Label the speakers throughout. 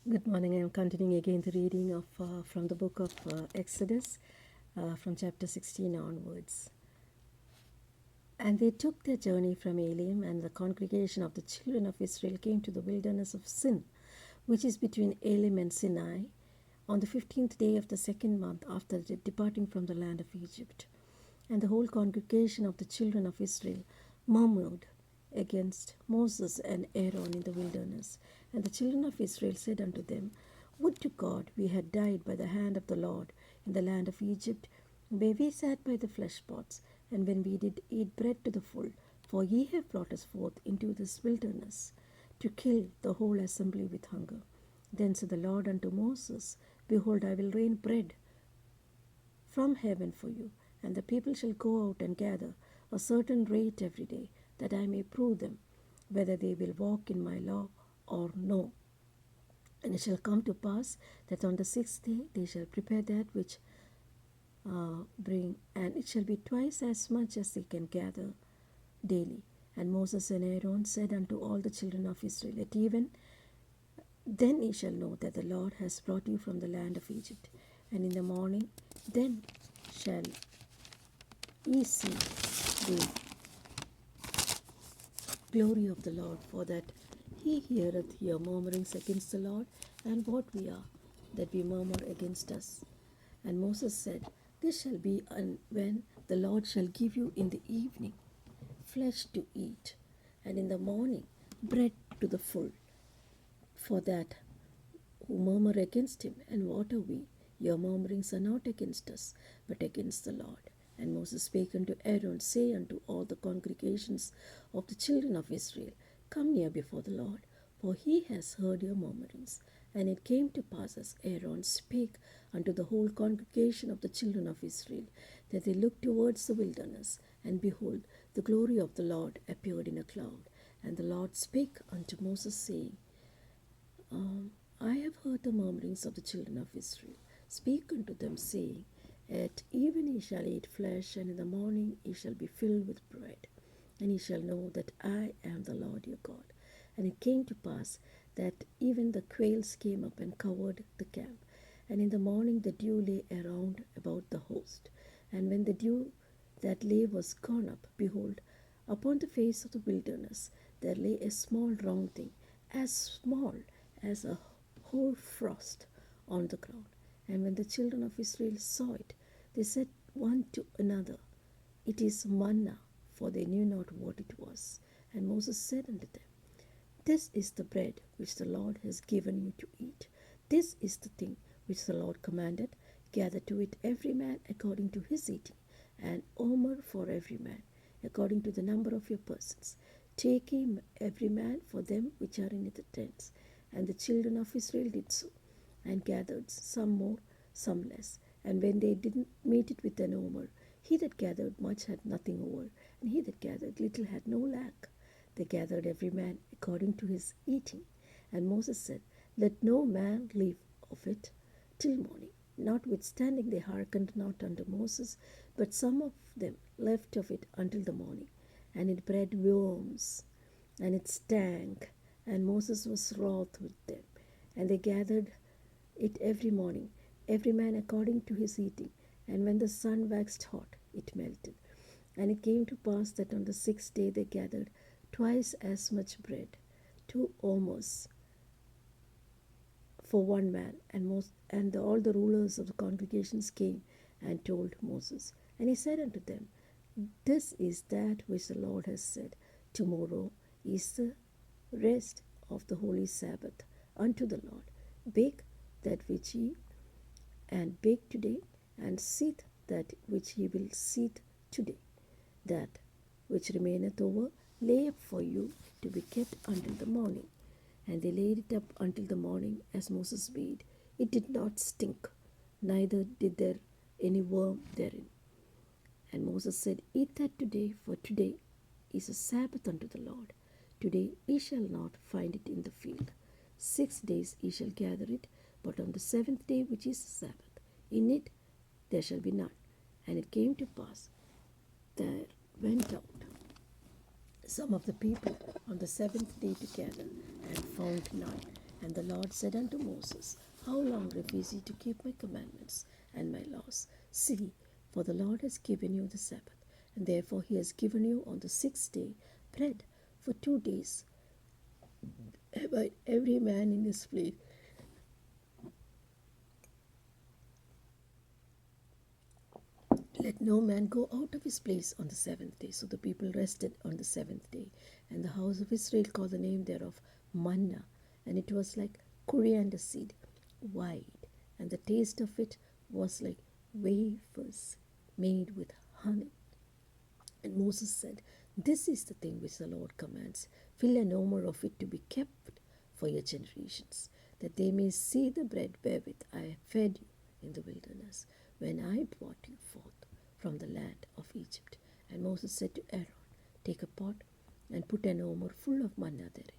Speaker 1: Good morning. I am continuing again the reading of from the book of Exodus, from chapter 16 onwards. And they took their journey from Elim, and the congregation of the children of Israel came to the wilderness of Sin, which is between Elim and Sinai, on the 15th day of the second month after departing from the land of Egypt. And the whole congregation of the children of Israel murmured against Moses and Aaron in the wilderness. And the children of Israel said unto them, Would to God we had died by the hand of the Lord in the land of Egypt, where we sat by the flesh pots, and when we did eat bread to the full. For ye have brought us forth into this wilderness to kill the whole assembly with hunger. Then said the Lord unto Moses, Behold, I will rain bread from heaven for you, and the people shall go out and gather a certain rate every day, that I may prove them whether they will walk in my law or no. And it shall come to pass that on the sixth day they shall prepare that which bring, and it shall be twice as much as they can gather daily. And Moses and Aaron said unto all the children of Israel, At even then ye shall know that the Lord has brought you from the land of Egypt. And in the morning then shall ye see the glory of the Lord, for that he heareth your murmurings against the Lord, and what we are, that we murmur against us. And Moses said, This shall be when the Lord shall give you in the evening flesh to eat, and in the morning bread to the full, for that who murmur against him. And what are we? Your murmurings are not against us, but against the Lord. And Moses spake unto Aaron, Say unto all the congregations of the children of Israel, Come near before the Lord, for he has heard your murmurings. And it came to pass, as Aaron spake unto the whole congregation of the children of Israel, that they looked towards the wilderness, and behold, the glory of the Lord appeared in a cloud. And the Lord spake unto Moses, saying, I have heard the murmurings of the children of Israel. Speak unto them, saying, At even ye shall eat flesh, and in the morning ye shall be filled with bread. And ye shall know that I am the Lord your God. And it came to pass that even the quails came up and covered the camp. And in the morning the dew lay around about the host. And when the dew that lay was gone up, behold, upon the face of the wilderness there lay a small round thing, as small as a whole frost on the ground. And when the children of Israel saw it, they said one to another, It is manna, for they knew not what it was. And Moses said unto them, This is the bread which the Lord has given you to eat. This is the thing which the Lord commanded. Gather to it every man according to his eating, and omer for every man, according to the number of your persons. Take him every man for them which are in the tents. And the children of Israel did so, and gathered some more, some less. And when they didn't meet it with an omer, he that gathered much had nothing over, and he that gathered little had no lack. They gathered every man according to his eating. And Moses said, Let no man leave of it till morning. Notwithstanding they hearkened not unto Moses, but some of them left of it until the morning. And it bred worms, and it stank, and Moses was wroth with them. And they gathered it every morning, every man according to his eating. And when the sun waxed hot, it melted. And it came to pass that on the sixth day they gathered twice as much bread, 2 omers for one man. And all the rulers of the congregations came and told Moses. And he said unto them, This is that which the Lord has said, Tomorrow is the rest of the holy Sabbath unto the Lord. Bake that which ye and bake today, and seethe that which ye will seethe today. That which remaineth over, lay up for you to be kept until the morning. And they laid it up until the morning, as Moses bade. It did not stink, neither did there any worm therein. And Moses said, Eat that today, for today is a Sabbath unto the Lord. Today ye shall not find it in the field. 6 days ye shall gather it, but on the seventh day, which is the Sabbath, in it there shall be none. And it came to pass, there went out some of the people on the seventh day together, and found none. And the Lord said unto Moses, How long refuse ye to keep my commandments and my laws? See, for the Lord has given you the Sabbath, and therefore he has given you on the sixth day bread for 2 days. Abide every man in his place. Let no man go out of his place on the seventh day. So the people rested on the seventh day. And the house of Israel called the name thereof Manna. And it was like coriander seed, white. And the taste of it was like wafers made with honey. And Moses said, This is the thing which the Lord commands. Fill an omer of it to be kept for your generations, that they may see the bread wherewith I have fed you in the wilderness, when I brought you forth from the land of Egypt. And Moses said to Aaron, Take a pot and put an omer full of manna therein,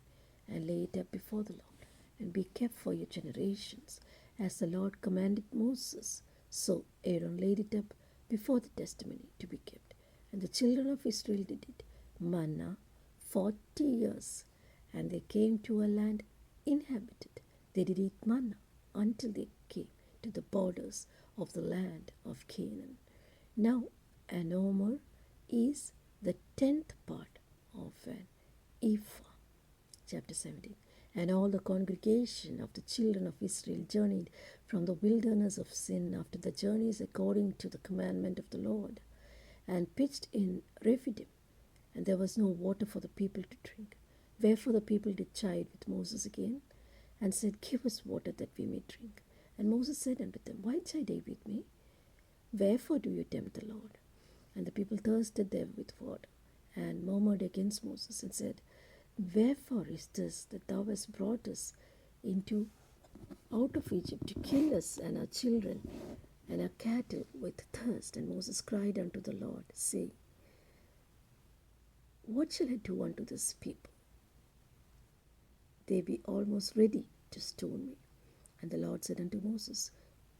Speaker 1: and lay it up before the Lord, and be kept for your generations, as the Lord commanded Moses. So Aaron laid it up before the testimony to be kept. And the children of Israel did it, manna, 40 years. And they came to a land inhabited. They did eat manna until they came to the borders of the land of Canaan. Now an omer is the 10th part of an ephah. Chapter 17. And all the congregation of the children of Israel journeyed from the wilderness of Sin after the journeys according to the commandment of the Lord, and pitched in Rephidim, and there was no water for the people to drink. Wherefore the people did chide with Moses again, and said, Give us water that we may drink. And Moses said unto them, Why chide ye with me? Wherefore do you tempt the Lord? And the people thirsted there with water, and murmured against Moses, and said, Wherefore is this that thou hast brought us into out of Egypt to kill us and our children and our cattle with thirst? And Moses cried unto the Lord, saying, What shall I do unto this people? They be almost ready to stone me. And the Lord said unto Moses,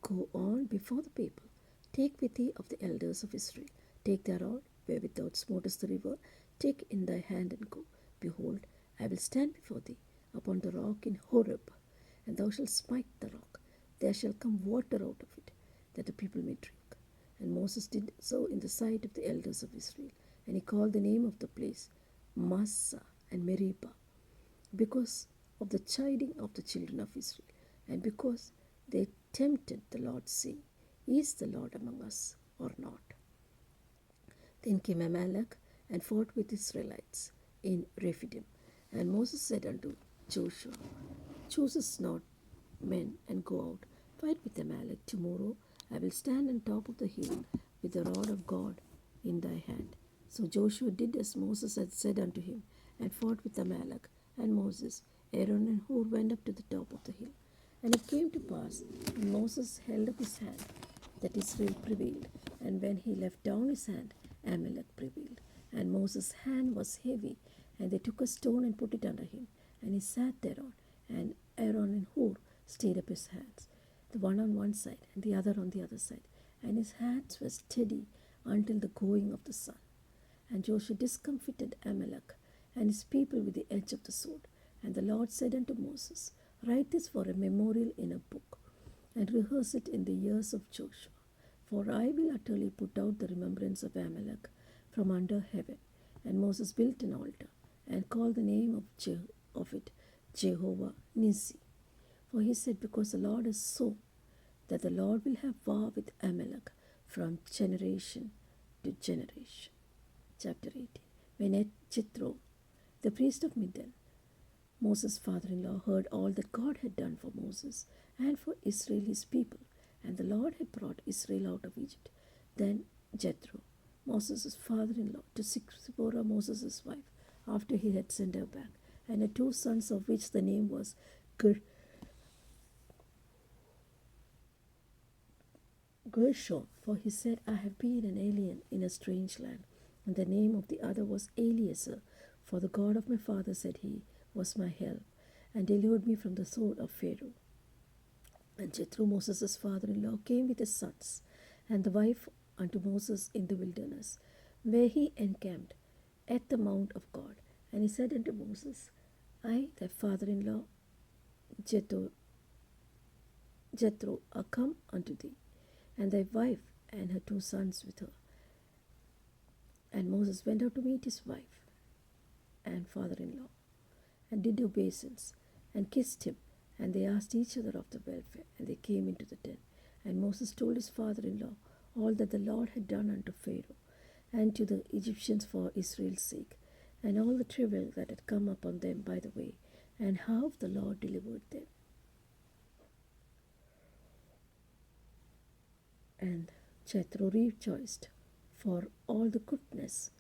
Speaker 1: Go on before the people, take with thee of the elders of Israel, take thy rod wherewith thou smotest the river, take in thy hand and go. Behold, I will stand before thee upon the rock in Horeb, and thou shalt smite the rock. There shall come water out of it, that the people may drink. And Moses did so in the sight of the elders of Israel. And he called the name of the place Massah and Meribah, because of the chiding of the children of Israel, and because they tempted the Lord, saying, Is the Lord among us or not? Then came Amalek and fought with the Israelites in Rephidim. And Moses said unto Joshua, Choose us not men and go out, fight with Amalek. Tomorrow I will stand on top of the hill with the rod of God in thy hand. So Joshua did as Moses had said unto him, and fought with Amalek. And Moses, Aaron, and Hur went up to the top of the hill. And it came to pass, when Moses held up his hand, that Israel prevailed. And when he left down his hand, Amalek prevailed. And Moses' hand was heavy, and they took a stone and put it under him, and he sat thereon. And Aaron and Hur stayed up his hands, the one on one side and the other on the other side. And his hands were steady until the going of the sun. And Joshua discomfited Amalek and his people with the edge of the sword. And the Lord said unto Moses, Write this for a memorial in a book, and rehearse it in the ears of Joshua. For I will utterly put out the remembrance of Amalek from under heaven. And Moses built an altar, and called the name of it Jehovah Nissi. For he said, Because the Lord is so, that the Lord will have war with Amalek from generation to generation. Chapter 18. When Jethro, the priest of Midian, Moses' father-in-law, heard all that God had done for Moses and for Israel his people, and the Lord had brought Israel out of Egypt, then Jethro, Moses' father-in-law, to Zipporah, Moses' wife, after he had sent her back, and had 2 sons, of which the name was Gershom, for he said, I have been an alien in a strange land. And the name of the other was Eliezer, for the God of my father, said he, was my help, and delivered me from the sword of Pharaoh. And Jethro, Moses' father-in-law, came with his sons, and the wife unto Moses in the wilderness, where he encamped at the mount of God. And he said unto Moses, I, thy father-in-law, Jethro, Jethro are come unto thee, and thy wife and her 2 sons with her. And Moses went out to meet his wife and father-in-law, and did obeisance, and kissed him. And they asked each other of the welfare, and they came into the tent. And Moses told his father-in-law all that the Lord had done unto Pharaoh, and to the Egyptians for Israel's sake, and all the trouble that had come upon them by the way, and how the Lord delivered them. And Jethro rejoiced for all the goodness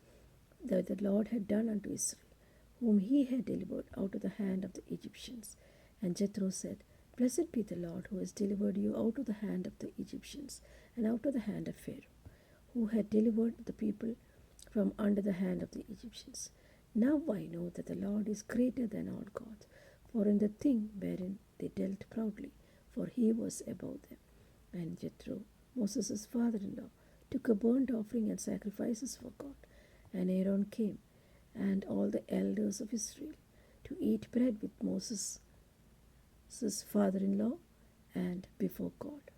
Speaker 1: that the Lord had done unto Israel, whom he had delivered out of the hand of the Egyptians. And Jethro said, Blessed be the Lord, who has delivered you out of the hand of the Egyptians, and out of the hand of Pharaoh, who had delivered the people from under the hand of the Egyptians. Now I know that the Lord is greater than all gods, for in the thing wherein they dealt proudly, for he was above them. And Jethro, Moses' father-in-law, took a burnt offering and sacrifices for God. And Aaron came, and all the elders of Israel, to eat bread with Moses' father-in-law and before God.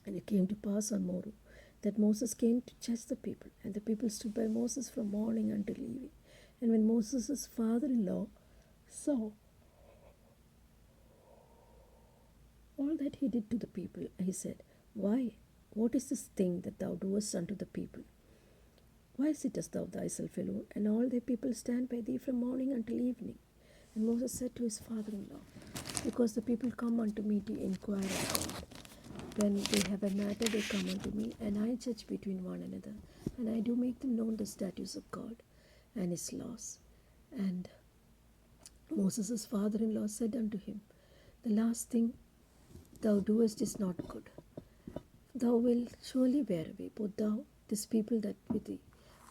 Speaker 1: And it came to pass on morrow that Moses came to judge the people, and the people stood by Moses from morning until evening. And when Moses' father-in-law saw all that he did to the people, he said, Why? What is this thing that thou doest unto the people? Why sittest thou thyself alone, and all the people stand by thee from morning until evening? And Moses said to his father-in-law, Because the people come unto me to inquire of God. When they have a matter, they come unto me, and I judge between one another, and I do make them known the statutes of God and his laws. And Moses' father-in-law said unto him, The last thing thou doest is not good. Thou wilt surely bear away, both thou, this people that with thee.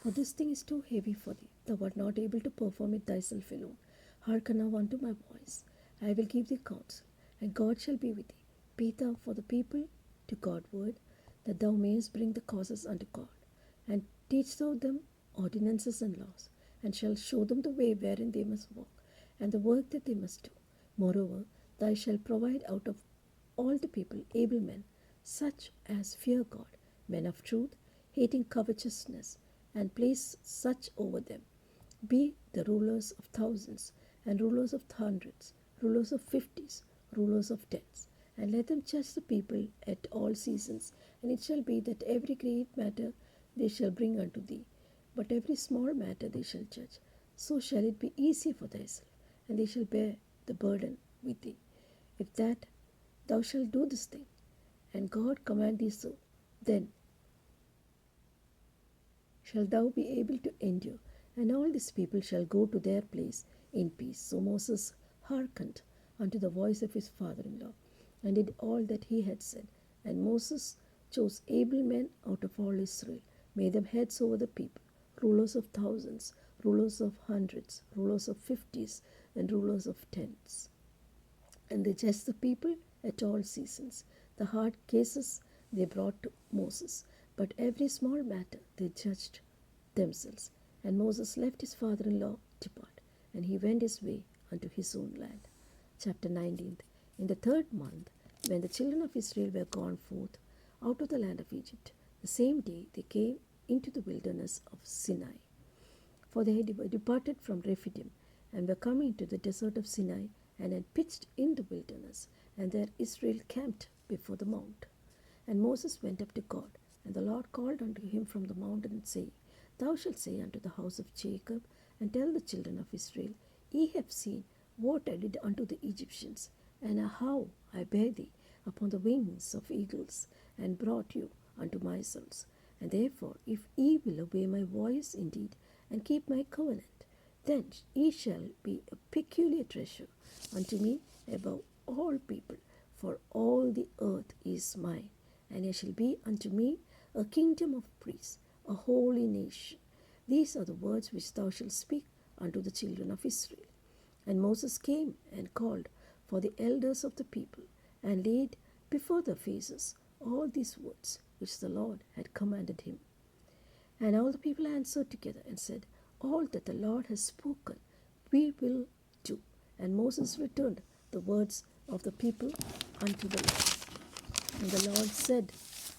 Speaker 1: For this thing is too heavy for thee. Thou art not able to perform it thyself alone. Hearken now unto my voice. I will give thee counsel, and God shall be with thee. Be thou for the people to God word, that thou mayest bring the causes unto God, and teach thou them ordinances and laws, and shalt show them the way wherein they must walk, and the work that they must do. Moreover, thou shalt provide out of all the people able men, such as fear God, men of truth, hating covetousness, and place such over them. Be the rulers of thousands, and rulers of hundreds, rulers of fifties, rulers of tens, and let them judge the people at all seasons. And it shall be that every great matter they shall bring unto thee, but every small matter they shall judge. So shall it be easy for thyself, and they shall bear the burden with thee. If that thou shalt do this thing, and God command thee so, then shalt thou be able to endure, and all these people shall go to their place in peace. So Moses hearkened unto the voice of his father-in-law, and did all that he had said. And Moses chose able men out of all Israel, made them heads over the people, rulers of thousands, rulers of hundreds, rulers of fifties, and rulers of tens. And they judged the people at all seasons. The hard cases they brought to Moses, but every small matter they judged themselves. And Moses left his father-in-law depart, and he went his way unto his own land. Chapter 19. In the 3rd month, when the children of Israel were gone forth out of the land of Egypt, the same day they came into the wilderness of Sinai. For they had departed from Rephidim, and were coming to the desert of Sinai, and had pitched in the wilderness, and there Israel camped before the mount. And Moses went up to God, and the Lord called unto him from the mountain, saying, Thou shalt say unto the house of Jacob, and tell the children of Israel, Ye have seen what I did unto the Egyptians, and how I bare thee upon the wings of eagles, and brought you unto myself. And therefore, if ye will obey my voice indeed, and keep my covenant, then ye shall be a peculiar treasure unto me above all people, for all the earth is mine, and ye shall be unto me a kingdom of priests, a holy nation. These are the words which thou shalt speak unto the children of Israel. And Moses came and called for the elders of the people, and laid before their faces all these words which the Lord had commanded him. And all the people answered together and said, All that the Lord has spoken we will do. And Moses returned the words of the people unto the Lord. And the Lord said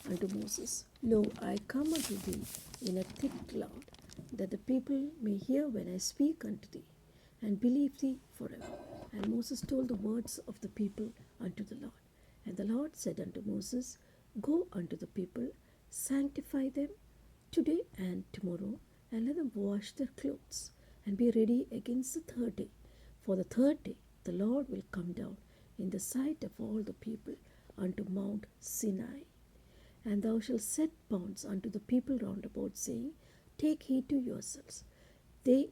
Speaker 1: unto Moses, Lo, I come unto thee in a thick cloud, that the people may hear when I speak unto thee, and believe thee forever. And Moses told the words of the people unto the Lord. And the Lord said unto Moses, Go unto the people, sanctify them today and tomorrow, and let them wash their clothes, and be ready against the third day. For the third day the Lord will come down in the sight of all the people unto Mount Sinai. And thou shalt set bounds unto the people round about, saying, Take heed to yourselves, they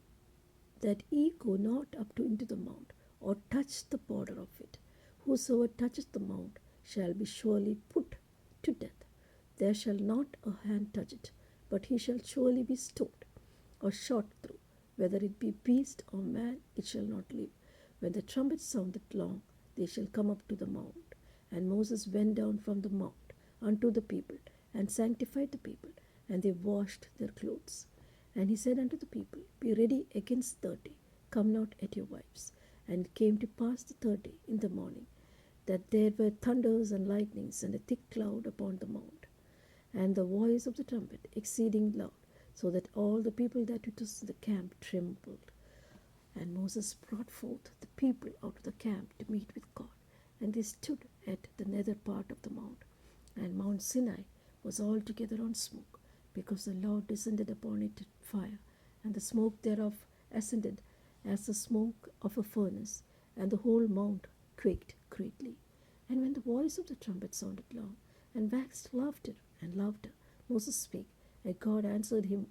Speaker 1: that ye go not up to into the mount, or touch the border of it. Whosoever toucheth the mount shall be surely put to death. There shall not a hand touch it, but he shall surely be stoned, or shot through. Whether it be beast or man, it shall not live. When the trumpet soundeth long, they shall come up to the mount. And Moses went down from the mount unto the people, and sanctified the people, and they washed their clothes. And he said unto the people, Be ready against the third day, come not at your wives. And it came to pass the third day in the morning, that there were thunders and lightnings, and a thick cloud upon the mount, and the voice of the trumpet exceeding loud, so that all the people that were in the camp trembled. And Moses brought forth the people out of the camp to meet with God, and they stood at the nether part of the mount. And Mount Sinai was altogether on smoke, because the Lord descended upon it in fire, and the smoke thereof ascended as the smoke of a furnace, and the whole mount quaked greatly. And when the voice of the trumpet sounded long, and waxed louder and louder, Moses spake, and God answered him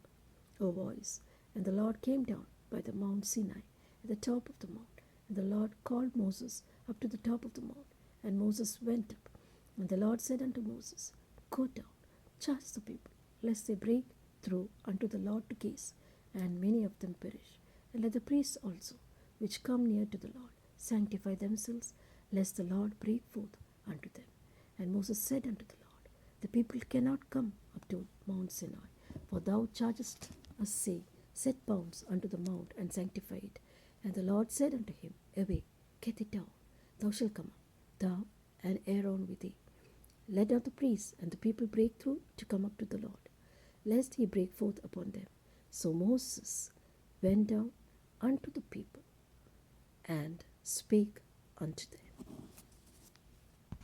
Speaker 1: a voice. And the Lord came down by the Mount Sinai at the top of the mount. And the Lord called Moses up to the top of the mount, and Moses went up. And the Lord said unto Moses, Go down, charge the people, lest they break through unto the Lord to gaze, and many of them perish. And let the priests also, which come near to the Lord, sanctify themselves, lest the Lord break forth unto them. And Moses said unto the Lord, The people cannot come up to Mount Sinai, for thou chargest us, say, Set bounds unto the mount, and sanctify it. And the Lord said unto him, Away, get it down, thou shalt come up, thou and Aaron with thee. Let not the priests and the people break through to come up to the Lord, lest he break forth upon them. So Moses went down unto the people, and spake unto them.